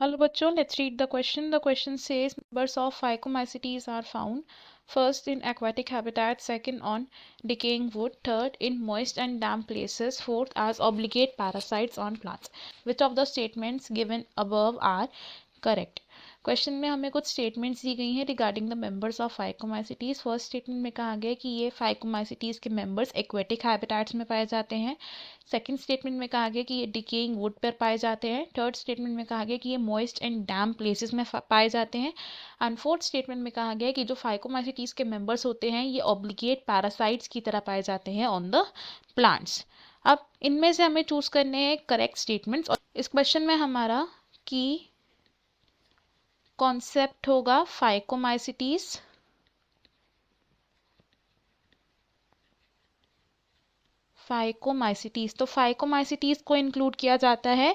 Hello bachcho, let's read the question. The question says members of Phycomycetes are found first in aquatic habitats, second on decaying wood, third in moist and damp places, fourth as obligate parasites on plants. Which of the statements given above are correct? Question में हमें कुछ statements दी गई हैं regarding the members of phycomycetes. First statement में कहा गया कि ये फाइकोमाइसिटीज के मेंबर्स एक्वेटिक हैबिटेट्स में पाए जाते हैं। सेकंड स्टेटमेंट में कहा गया कि ये डिकेइंग वुड पर पाए जाते हैं। थर्ड स्टेटमेंट में कहा गया कि ये मॉइस्ट एंड डैम्प प्लेसेस में पाए जाते हैं। एंड फोर्थ स्टेटमेंट में कहा गया कि जो फाइकोमाइसिटीज के मेंबर्स होते हैं ये ऑब्लिगेट पैरासाइट्स की तरह पाए जाते हैं ऑन द प्लांट्स। अब इनमें से हमें चूज करने हैं करेक्ट स्टेटमेंट्स। और इस क्वेश्चन में हमारा की कॉन्सेप्ट होगा फाइकोमाइसिटीज। फाइकोमाइसिटीज तो फाइकोमाइसिटीज को इंक्लूड किया जाता है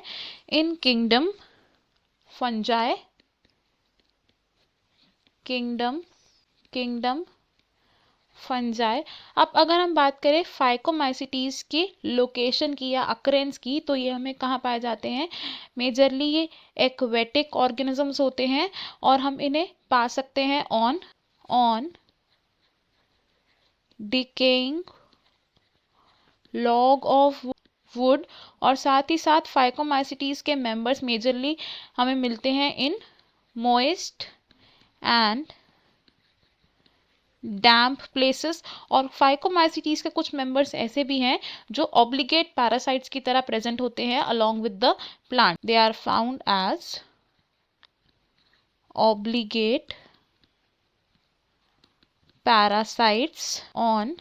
इन किंगडम फंजाई, किंगडम फंजाई। अब अगर हम बात करें फाइकोमाइसिटीज की लोकेशन की या अक्रेंस की, तो ये हमें कहाँ पाए जाते हैं? मेजरली ये एक्वेटिक ऑर्गेनिजम्स होते हैं और हम इन्हें पा सकते हैं on decaying log of would. और साथ ही साथ फाइकोमाइसिटीज के मेंबर्स मेजरली हमें मिलते हैं इन मोइस्ट एंड डैम्प प्लेसेस। और फाइकोमाइसिटीज के कुछ मेंबर्स ऐसे भी हैं जो ऑब्लिगेट पैरासाइट्स की तरह प्रेजेंट होते हैं along with the plant. They are found as obligate parasites on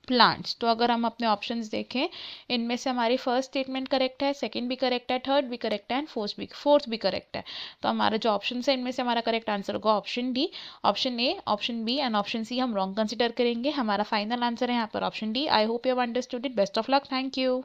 plants. तो अगर हम अपने ऑप्शंस देखें, इनमें से हमारी फर्स्ट स्टेटमेंट करेक्ट है, सेकंड भी करेक्ट है, थर्ड भी करेक्ट है एंड फोर्थ भी करेक्ट है। तो हमारा जो ऑप्शन है इनमें से हमारा करेक्ट आंसर होगा option D. Option A, option B and option C हम रॉन्ग कंसिडर करेंगे। हमारा फाइनल आंसर है यहाँ पर option D. I hope you have understood it. Best of luck. Thank you.